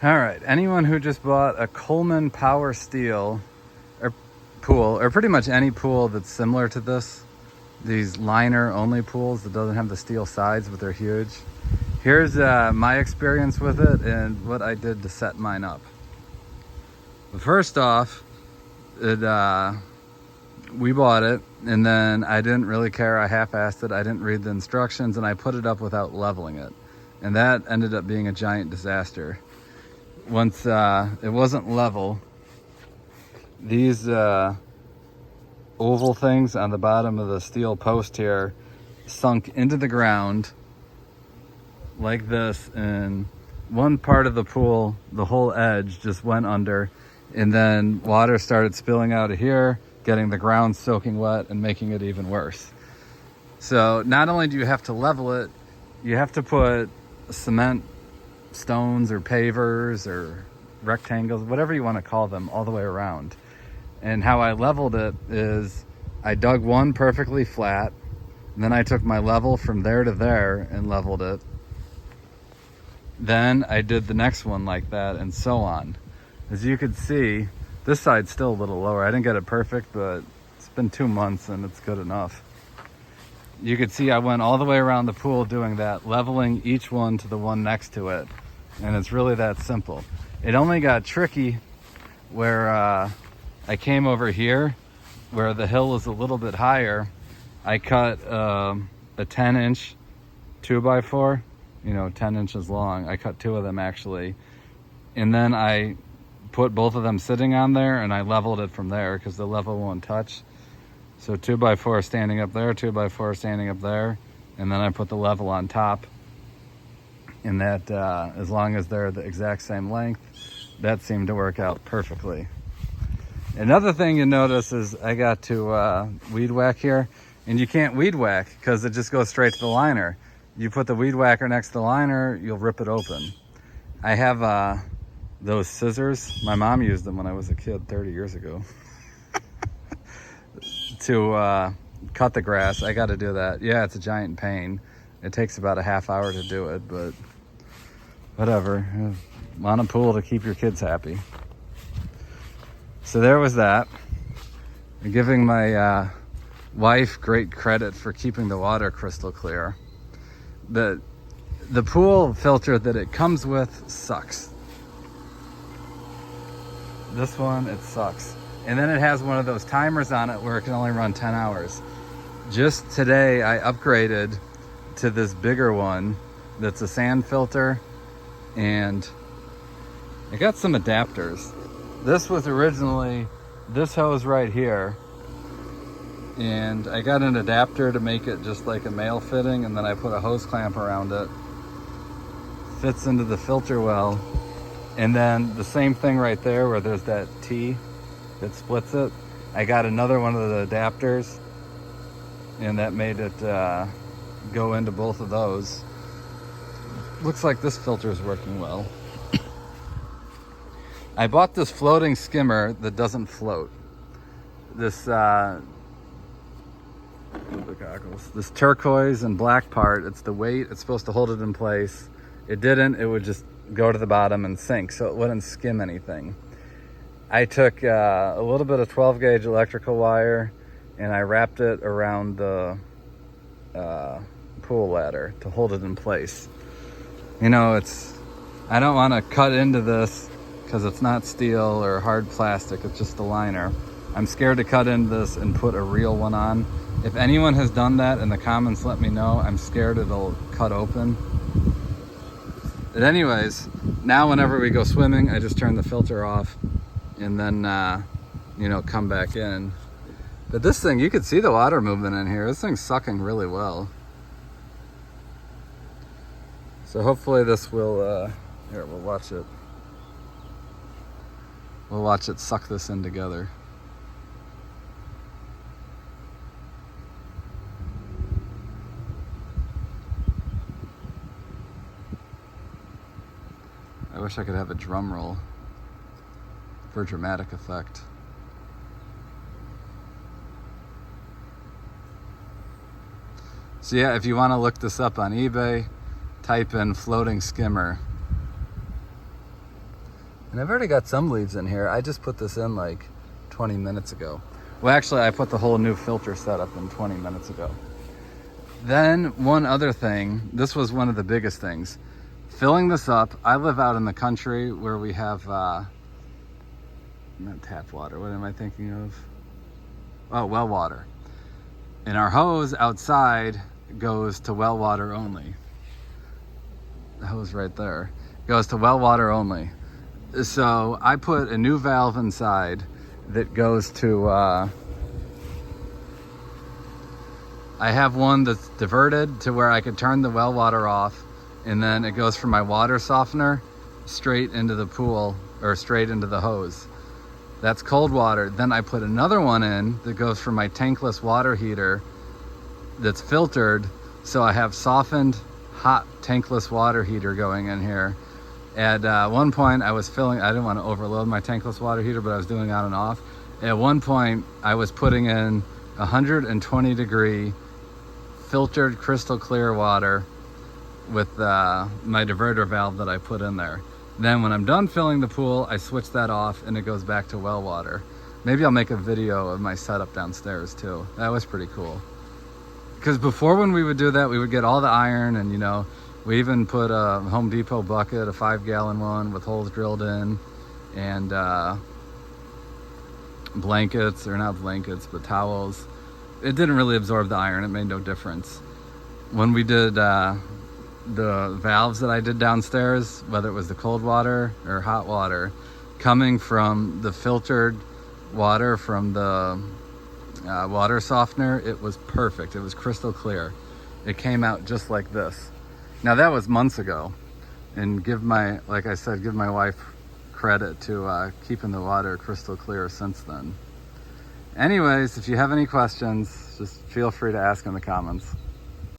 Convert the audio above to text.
All right, anyone who just bought a Coleman power steel or pool, or pretty much any pool that's similar to this, these liner only pools that doesn't have the steel sides but they're huge. Here's my experience with it and what I did to set mine up. First off, we bought it and then I didn't really care. I half-assed it. I didn't read the instructions and I put it up without leveling it. And that ended up being a giant disaster. Once it wasn't level, these oval things on the bottom of the steel post here sunk into the ground like this, and one part of the pool, the whole edge just went under, and then water started spilling out of here, getting the ground soaking wet and making it even worse. So not only do you have to level it, you have to put cement stones or pavers or rectangles, whatever you want to call them, all the way around. And how I leveled it is I dug one perfectly flat, and then I took my level from there to there and leveled it. Then I did the next one like that, and so on. As you can see, this side's still a little lower. I didn't get it perfect, but it's been 2 months and it's good enough. You could see I went all the way around the pool doing that, leveling each one to the one next to it. And it's really that simple. It only got tricky where I came over here, where the hill was a little bit higher. I cut a 10-inch 2x4, 10 inches long. I cut 2 of them actually. And then I put both of them sitting on there and I leveled it from there because the level won't touch. So 2x4 standing up there, 2x4 standing up there. And then I put the level on top. And that, as long as they're the exact same length, that seemed to work out perfectly. Another thing you notice is I got to weed whack here. And you can't weed whack because it just goes straight to the liner. You put the weed whacker next to the liner, you'll rip it open. I have those scissors. My mom used them when I was a kid 30 years ago to cut the grass. I got to do that. Yeah, it's a giant pain. It takes about a half hour to do it, but whatever. Want a pool to keep your kids happy. So there was that. I'm giving my wife great credit for keeping the water crystal clear. The pool filter that it comes with sucks. This one, it sucks. And then it has one of those timers on it where it can only run 10 hours. Just today, I upgraded to this bigger one that's a sand filter, and I got some adapters. This was originally this hose right here, and I got an adapter to make it just like a male fitting, and then I put a hose clamp around it. Fits into the filter well. And then the same thing right there where there's that T that splits it. I got another one of the adapters, and that made it go into both of those. Looks like this filter is working well. I bought this floating skimmer that doesn't float. This this turquoise and black part, it's the weight, it's supposed to hold it in place. It didn't, it would just go to the bottom and sink, so it wouldn't skim anything. I took a little bit of 12 gauge electrical wire and I wrapped it around the pool ladder to hold it in place. I don't want to cut into this because it's not steel or hard plastic, it's just the liner. I'm scared to cut into this and put a real one on. If anyone has done that in the comments, let me know. I'm scared it'll cut open. But anyways, now whenever we go swimming, I just turn the filter off and then, come back in. But this thing, you could see the water movement in here. This thing's sucking really well. So hopefully this will, here, we'll watch it. We'll watch it suck this in together. I wish I could have a drum roll for dramatic effect. So yeah, if you want to look this up on eBay, type in floating skimmer And I've already got some leaves in here. I just put this in like 20 minutes ago. Well, actually, I put the whole new filter setup in 20 minutes ago. Then one other thing, this was one of the biggest things. Filling this up, I live out in the country where we have, not tap water, what am I thinking of? Oh, well water. And our hose outside goes to well water only. The hose right there goes to well water only. So I put a new valve inside that goes to, I have one that's diverted to where I could turn the well water off, and then it goes from my water softener straight into the pool or straight into the hose. That's cold water. Then I put another one in that goes from my tankless water heater that's filtered. So I have softened hot tankless water heater going in here. At one point I was filling, I didn't want to overload my tankless water heater, but I was doing on and off. At one point I was putting in 120 degree filtered crystal clear water with my diverter valve that I put in there. Then when I'm done filling the pool, I switch that off and it goes back to well water. Maybe I'll make a video of my setup downstairs too. That was pretty cool. Because before, when we would do that, we would get all the iron, and you know, we even put a Home Depot bucket, a 5-gallon one with holes drilled in, and blankets, or not blankets, but towels. It didn't really absorb the iron. It made no difference. When we did the valves that I did downstairs, whether it was the cold water or hot water, coming from the filtered water from the water softener, it was perfect. It was crystal clear. It came out just like this. Now that was months ago, and like I said, give my wife credit to keeping the water crystal clear since then. Anyways, if you have any questions, just feel free to ask in the comments.